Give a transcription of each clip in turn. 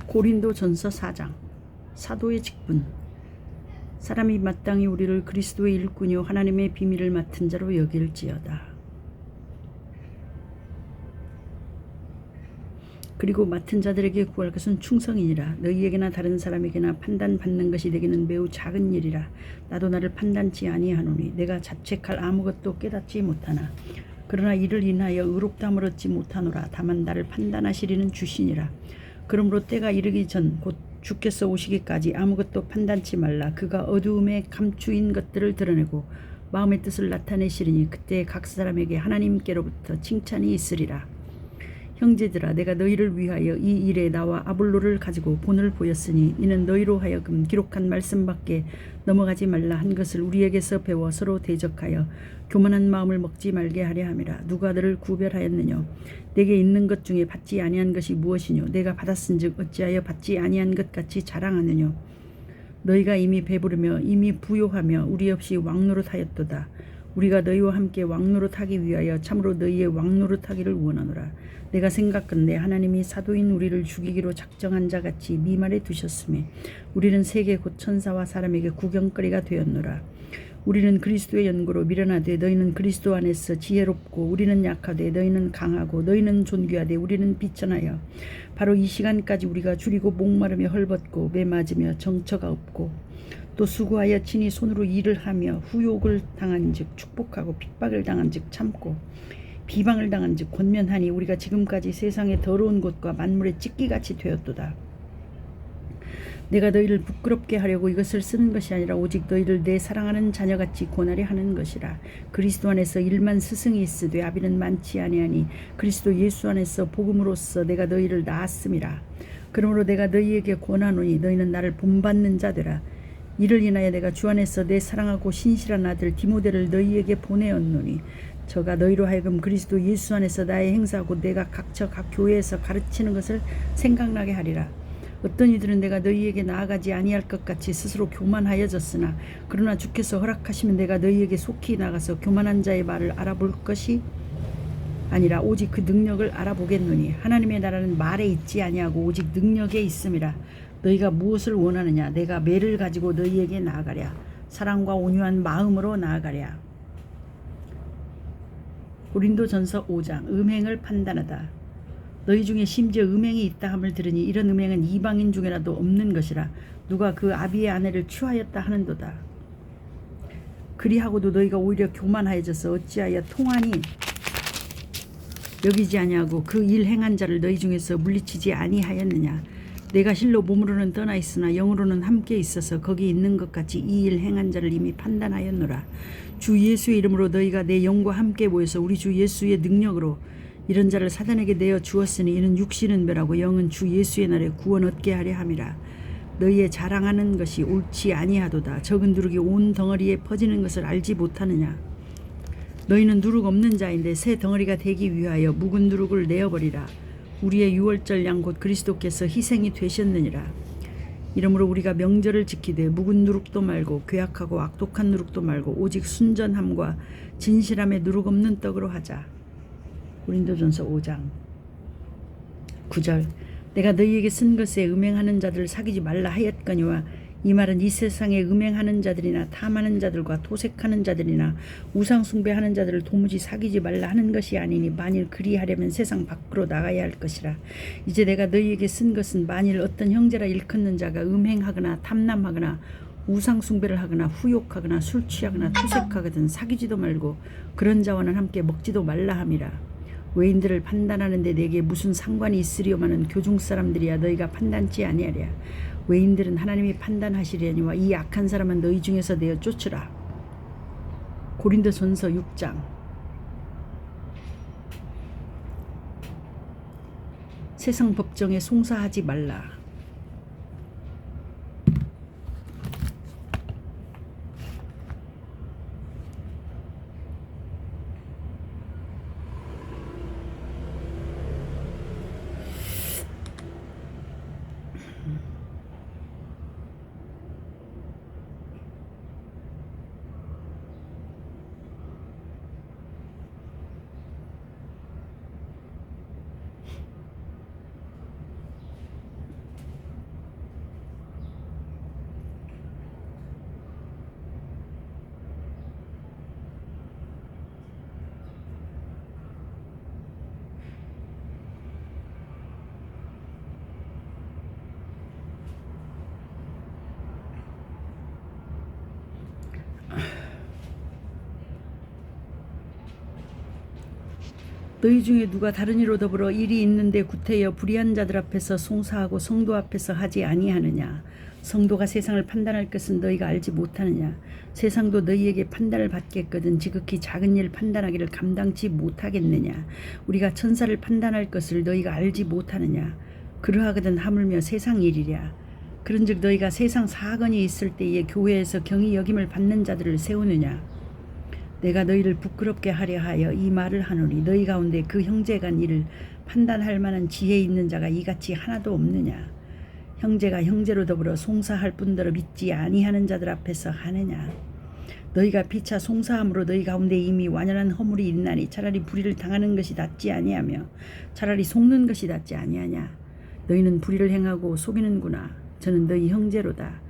고린도전서 4장. 사도의 직분. 사람이 마땅히 우리를 그리스도의 일꾼이요 하나님의 비밀을 맡은 자로 여길지어다. 그리고 맡은 자들에게 구할 것은 충성이니라. 너희에게나 다른 사람에게나 판단받는 것이 내게는 매우 작은 일이라. 나도 나를 판단치 아니하노니 내가 자책할 아무것도 깨닫지 못하나 그러나 이를 인하여 의롭다함을 얻지 못하노라. 다만 나를 판단하시리는 주시니라. 그러므로 때가 이르기 전 곧 주께서 오시기까지 아무것도 판단치 말라. 그가 어두움에 감추인 것들을 드러내고 마음의 뜻을 나타내시리니 그때 각 사람에게 하나님께로부터 칭찬이 있으리라. 형제들아, 내가 너희를 위하여 이 일에 나와 아볼로를 가지고 본을 보였으니 이는 너희로 하여금 기록한 말씀밖에 넘어가지 말라 한 것을 우리에게서 배워 서로 대적하여 교만한 마음을 먹지 말게 하려 함이라. 누가 너를 구별하였느냐? 내게 있는 것 중에 받지 아니한 것이 무엇이뇨? 내가 받았은즉 어찌하여 받지 아니한 것 같이 자랑하느뇨? 너희가 이미 배부르며 이미 부요하며 우리 없이 왕노릇하였도다. 우리가 너희와 함께 왕노릇하기 위하여 참으로 너희의 왕노릇하기를 원하노라. 내가 생각건대 하나님이 사도인 우리를 죽이기로 작정한 자같이 미말에 두셨으며 우리는 세계 곧 천사와 사람에게 구경거리가 되었노라. 우리는 그리스도의 연고로 미련하되 너희는 그리스도 안에서 지혜롭고 우리는 약하되 너희는 강하고 너희는 존귀하되 우리는 비천하여 바로 이 시간까지 우리가 줄이고 목마르며 헐벗고 매맞으며 정처가 없고 또 수고하여 친히 손으로 일을 하며 후욕을 당한즉 축복하고 핍박을 당한즉 참고 비방을 당한즉 권면하니 우리가 지금까지 세상의 더러운 것과 만물의 찢기같이 되었도다. 내가 너희를 부끄럽게 하려고 이것을 쓰는 것이 아니라 오직 너희를 내 사랑하는 자녀같이 권하려 하는 것이라. 그리스도 안에서 일만 스승이 있으되 아비는 많지 아니하니 그리스도 예수 안에서 복음으로써 내가 너희를 낳았음이라. 그러므로 내가 너희에게 권하노니 너희는 나를 본받는 자되라. 이를 인하여 내가 주 안에서 내 사랑하고 신실한 아들 디모데를 너희에게 보내었노니 저가 너희로 하여금 그리스도 예수 안에서 나의 행사하고 내가 각처 각 교회에서 가르치는 것을 생각나게 하리라. 어떤 이들은 내가 너희에게 나아가지 아니할 것 같이 스스로 교만하여졌으나 그러나 주께서 허락하시면 내가 너희에게 속히 나가서 교만한 자의 말을 알아볼 것이 아니라 오직 그 능력을 알아보겠노니 하나님의 나라는 말에 있지 아니하고 오직 능력에 있음이라. 너희가 무엇을 원하느냐? 내가 매를 가지고 너희에게 나아가랴. 사랑과 온유한 마음으로 나아가랴. 고린도전서 5장. 음행을 판단하다. 너희 중에 심지어 음행이 있다 함을 들으니 이런 음행은 이방인 중에라도 없는 것이라. 누가 그 아비의 아내를 취하였다 하는도다. 그리하고도 너희가 오히려 교만하여져서 어찌하여 통하니 여기지 아니하고 그 일 행한 자를 너희 중에서 물리치지 아니하였느냐? 내가 실로 몸으로는 떠나 있으나 영으로는 함께 있어서 거기 있는 것 같이 이 일 행한 자를 이미 판단하였노라. 주 예수의 이름으로 너희가 내 영과 함께 모여서 우리 주 예수의 능력으로 이런 자를 사단에게 내어 주었으니 이는 육신은 멸하고 영은 주 예수의 날에 구원 얻게 하려 함이라. 너희의 자랑하는 것이 옳지 아니하도다. 적은 누룩이 온 덩어리에 퍼지는 것을 알지 못하느냐? 너희는 누룩 없는 자인데 새 덩어리가 되기 위하여 묵은 누룩을 내어버리라. 우리의 유월절 양 곧 그리스도께서 희생이 되셨느니라. 이러므로 우리가 명절을 지키되 묵은 누룩도 말고 괴악하고 악독한 누룩도 말고 오직 순전함과 진실함의 누룩 없는 떡으로 하자. 고린도전서 5장 9절. 내가 너희에게 쓴 것에 음행하는 자들을 사귀지 말라 하였거니와 이 말은 이 세상에 음행하는 자들이나 탐하는 자들과 토색하는 자들이나 우상 숭배하는 자들을 도무지 사귀지 말라 하는 것이 아니니 만일 그리하려면 세상 밖으로 나가야 할 것이라. 이제 내가 너희에게 쓴 것은 만일 어떤 형제라 일컫는 자가 음행하거나 탐남하거나 우상 숭배를 하거나 후욕하거나 술 취하거나 토색하거든 사귀지도 말고 그런 자와는 함께 먹지도 말라 함이라. 외인들을 판단하는데 내게 무슨 상관이 있으리요마는 교중 사람들이야 너희가 판단치 아니하랴. 외인들은 하나님이 판단하시려니와 이 악한 사람은 너희 중에서 내어 쫓으라. 고린도전서 6장. 세상 법정에 송사하지 말라. 너희 중에 누가 다른 이로 더불어 일이 있는데 구태여 불의한 자들 앞에서 송사하고 성도 앞에서 하지 아니하느냐. 성도가 세상을 판단할 것은 너희가 알지 못하느냐. 세상도 너희에게 판단을 받겠거든 지극히 작은 일 판단하기를 감당치 못하겠느냐. 우리가 천사를 판단할 것을 너희가 알지 못하느냐. 그러하거든 하물며 세상 일이랴. 그런즉 너희가 세상 사건이 있을 때에 교회에서 경히 여김을 받는 자들을 세우느냐. 내가 너희를 부끄럽게 하려 하여 이 말을 하노니 너희 가운데 그 형제가 이를 판단할 만한 지혜 있는 자가 이같이 하나도 없느냐. 형제가 형제로 더불어 송사할 뿐더러 믿지 아니하는 자들 앞에서 하느냐. 너희가 피차 송사함으로 너희 가운데 이미 완연한 허물이 있나니 차라리 불의를 당하는 것이 낫지 아니하며 차라리 속는 것이 낫지 아니하냐. 너희는 불의를 행하고 속이는구나. 저는 너희 형제로다.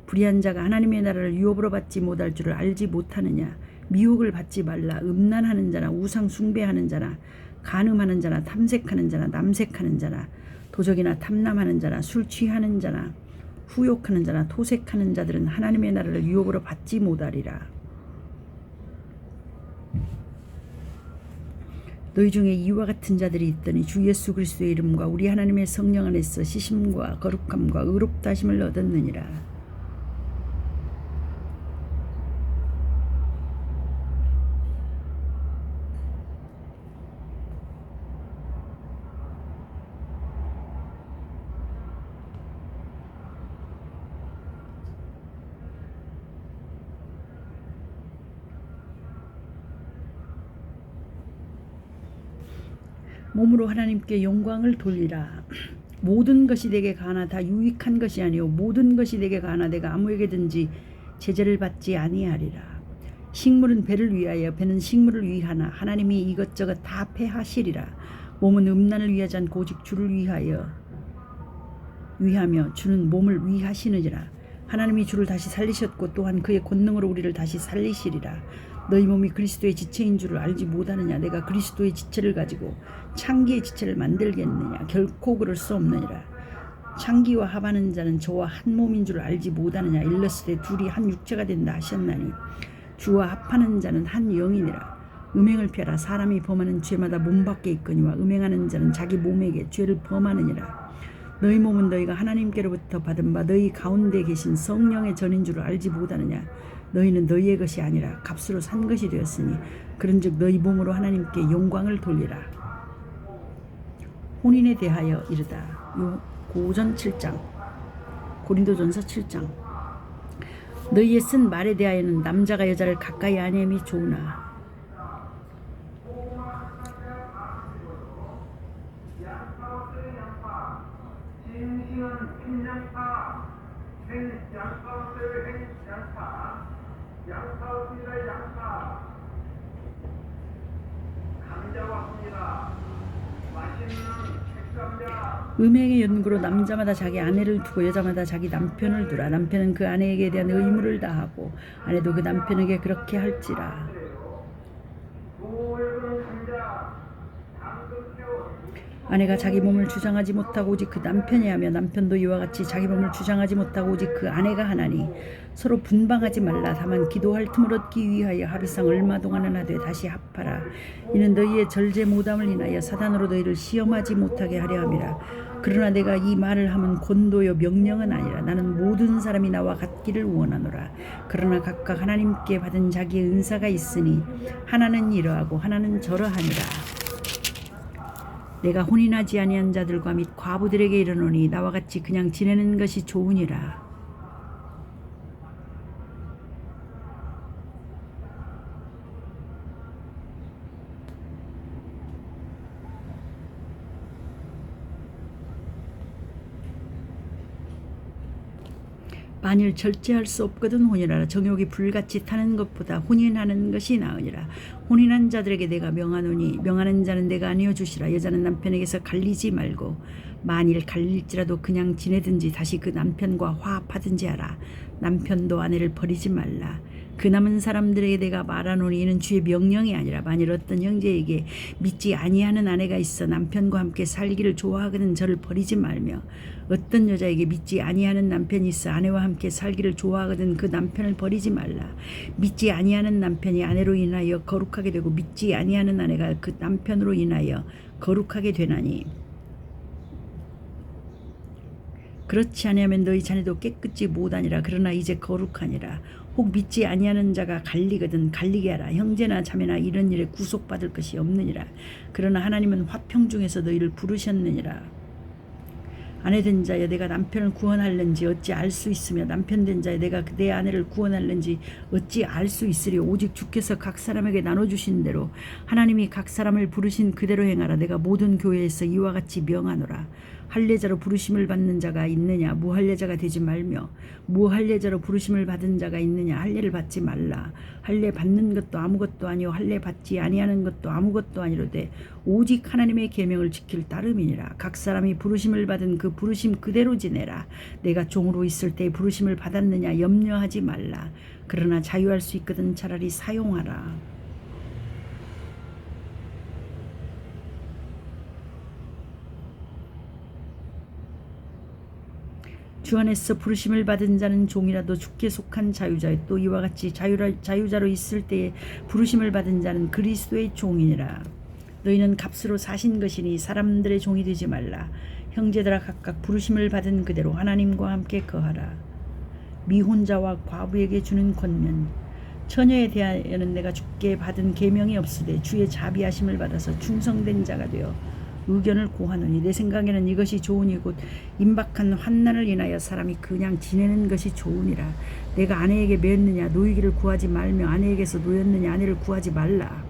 불의한 자가 하나님의 나라를 유업으로 받지 못할 줄을 알지 못하느냐. 미혹을 받지 말라. 음란하는 자나 우상 숭배하는 자나 간음하는 자나 탐색하는 자나 남색하는 자나 도적이나 탐남하는 자나 술 취하는 자나 후욕하는 자나 토색하는 자들은 하나님의 나라를 유업으로 받지 못하리라. 너희 중에 이와 같은 자들이 있더니 주 예수 그리스도의 이름과 우리 하나님의 성령 안에서 시심과 거룩함과 의롭다 하심을 얻었느니라. 몸으로 하나님께 영광을 돌리라. 모든 것이 내게 가나 다 유익한 것이 아니요 모든 것이 내게 가나 내가 아무에게든지 제재를 받지 아니하리라. 식물은 배를 위하여 배는 식물을 위하나 하나님이 이것저것 다 패하시리라. 몸은 음란을 위하지 않고 오직 주를 위하며 주는 몸을 위하시느니라. 하나님이 주를 다시 살리셨고 또한 그의 권능으로 우리를 다시 살리시리라. 너희 몸이 그리스도의 지체인 줄을 알지 못하느냐. 내가 그리스도의 지체를 가지고 창기의 지체를 만들겠느냐. 결코 그럴 수 없느니라. 창기와 합하는 자는 저와 한 몸인 줄을 알지 못하느냐. 일러스되 둘이 한 육체가 된다 하셨나니 주와 합하는 자는 한 영이니라. 음행을 피하라. 사람이 범하는 죄마다 몸 밖에 있거니와 음행하는 자는 자기 몸에게 죄를 범하느니라. 너희 몸은 너희가 하나님께로부터 받은 바 너희 가운데 계신 성령의 전인 줄을 알지 못하느냐. 너희는 너희의 것이 아니라 값으로 산 것이 되었으니 그런즉 너희 몸으로 하나님께 영광을 돌리라. 혼인에 대하여 이르다. 고전 7장 고린도전서 7장 너희의 쓴 말에 대하여는 남자가 여자를 가까이 아니함이 좋으나 음행의 연구로 남자마다 자기 아내를 두고 여자마다 자기 남편을 두라. 남편은 그 아내에게 대한 의무를 다하고 아내도 그 남편에게 그렇게 할지라. 아내가 자기 몸을 주장하지 못하고 오직 그 남편이 하며 남편도 이와 같이 자기 몸을 주장하지 못하고 오직 그 아내가 하나니 서로 분방하지 말라. 다만 기도할 틈을 얻기 위하여 합의상 얼마 동안은 하되 다시 합하라. 이는 너희의 절제 모담을 인하여 사단으로 너희를 시험하지 못하게 하려 함이라. 그러나 내가 이 말을 하면 권도요 명령은 아니라 나는 모든 사람이 나와 같기를 원하노라. 그러나 각각 하나님께 받은 자기의 은사가 있으니 하나는 이러하고 하나는 저러하니라. 내가 혼인하지 아니한 자들과 및 과부들에게 이르노니 나와 같이 그냥 지내는 것이 좋으니라. 만일 절제할 수 없거든 혼인하라. 정욕이 불같이 타는 것보다 혼인하는 것이 나으니라. 혼인한 자들에게 내가 명하노니 명하는 자는 내가 아니어 주시라. 여자는 남편에게서 갈리지 말고 만일 갈릴지라도 그냥 지내든지 다시 그 남편과 화합하든지 하라. 남편도 아내를 버리지 말라. 그 남은 사람들에게 내가 말하노니 이는 주의 명령이 아니라 만일 어떤 형제에게 믿지 아니하는 아내가 있어 남편과 함께 살기를 좋아하거든 저를 버리지 말며 어떤 여자에게 믿지 아니하는 남편이 있어 아내와 함께 살기를 좋아하거든 그 남편을 버리지 말라. 믿지 아니하는 남편이 아내로 인하여 거룩하게 되고 믿지 아니하는 아내가 그 남편으로 인하여 거룩하게 되나니 그렇지 아니하면 너희 자녀도 깨끗이 못하니라. 그러나 이제 거룩하니라. 혹 믿지 아니하는 자가 갈리거든 갈리게 하라. 형제나 자매나 이런 일에 구속받을 것이 없느니라. 그러나 하나님은 화평 중에서 너희를 부르셨느니라. 아내 된 자여 내가 남편을 구원할는지 어찌 알 수 있으며 남편 된 자여 내가 내 아내를 구원할는지 어찌 알 수 있으리요. 오직 주께서 각 사람에게 나눠주신 대로 하나님이 각 사람을 부르신 그대로 행하라. 내가 모든 교회에서 이와 같이 명하노라. 할례자로 부르심을 받는 자가 있느냐 무할례자가 되지 말며 무할례자로 부르심을 받은 자가 있느냐 할례를 받지 말라. 할례 받는 것도 아무것도 아니요 할례 받지 아니하는 것도 아무것도 아니로되 오직 하나님의 계명을 지킬 따름이니라. 각 사람이 부르심을 받은 그 부르심 그대로 지내라. 내가 종으로 있을 때 부르심을 받았느냐 염려하지 말라. 그러나 자유할 수 있거든 차라리 사용하라. 주 안에서 부르심을 받은 자는 종이라도 주께 속한 자유자요 또 이와 같이 자유자로 있을 때에 부르심을 받은 자는 그리스도의 종이니라. 너희는 값으로 사신 것이니 사람들의 종이 되지 말라. 형제들아 각각 부르심을 받은 그대로 하나님과 함께 거하라. 미혼자와 과부에게 주는 권면. 처녀에 대하여는 내가 주께 받은 계명이 없으되 주의 자비하심을 받아서 충성된 자가 되어 의견을 고하노니 내 생각에는 이것이 좋으니 곧 임박한 환난을 인하여 사람이 그냥 지내는 것이 좋으니라. 내가 아내에게 매였느냐 노이기를 구하지 말며 아내에게서 노였느냐 아내를 구하지 말라.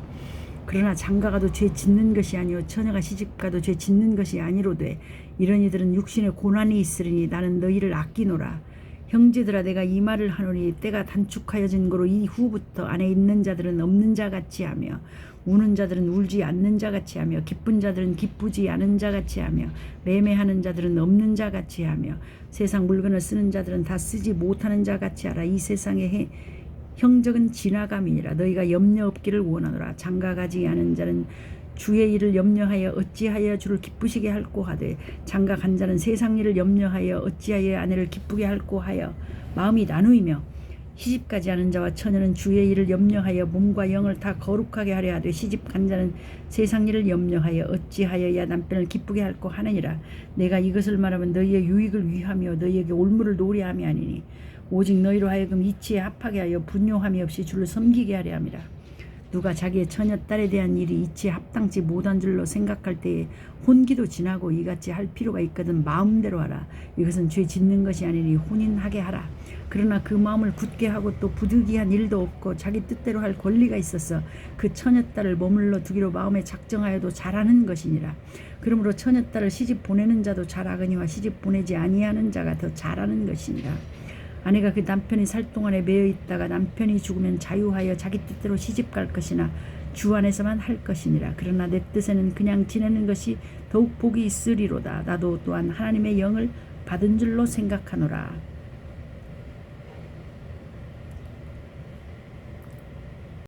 그러나 장가가도 죄 짓는 것이 아니요 처녀가 시집가도 죄 짓는 것이 아니로되 이런 이들은 육신에 고난이 있으리니 나는 너희를 아끼노라. 형제들아 내가 이 말을 하노니 때가 단축하여진 거로 이후부터 안에 있는 자들은 없는 자같이 하며 우는 자들은 울지 않는 자같이 하며 기쁜 자들은 기쁘지 않은 자같이 하며 매매하는 자들은 없는 자같이 하며 세상 물건을 쓰는 자들은 다 쓰지 못하는 자같이 하라. 이 세상의 형적은 지나감이니라. 너희가 염려 없기를 원하노라. 장가가지 않은 자는 주의 일을 염려하여 어찌하여 주를 기쁘시게 할꼬 하되 장가간 자는 세상 일을 염려하여 어찌하여 아내를 기쁘게 할꼬 하여 마음이 나누이며 시집가지 않은 자와 처녀는 주의 일을 염려하여 몸과 영을 다 거룩하게 하려 하되 시집간 자는 세상 일을 염려하여 어찌하여야 남편을 기쁘게 할꼬 하느니라. 내가 이것을 말하면 너희의 유익을 위하며 너희에게 올무를 노래함이 아니니 오직 너희로 하여금 이치에 합하게 하여 분요함이 없이 주를 섬기게 하려 함이라. 누가 자기의 처녀딸에 대한 일이 이치에 합당치 못한 줄로 생각할 때에 혼기도 지나고 이같이 할 필요가 있거든 마음대로 하라. 이것은 죄 짓는 것이 아니니 혼인하게 하라. 그러나 그 마음을 굳게 하고 또 부득이한 일도 없고 자기 뜻대로 할 권리가 있어서 그 처녀딸을 머물러 두기로 마음에 작정하여도 잘하는 것이니라. 그러므로 처녀딸을 시집 보내는 자도 잘하거니와 시집 보내지 아니하는 자가 더 잘하는 것이니라. 아내가 그 남편이 살 동안에 매여 있다가 남편이 죽으면 자유하여 자기 뜻대로 시집 갈 것이나 주 안에서만 할 것이니라. 그러나 내 뜻에는 그냥 지내는 것이 더욱 복이 있으리로다. 나도 또한 하나님의 영을 받은 줄로 생각하노라.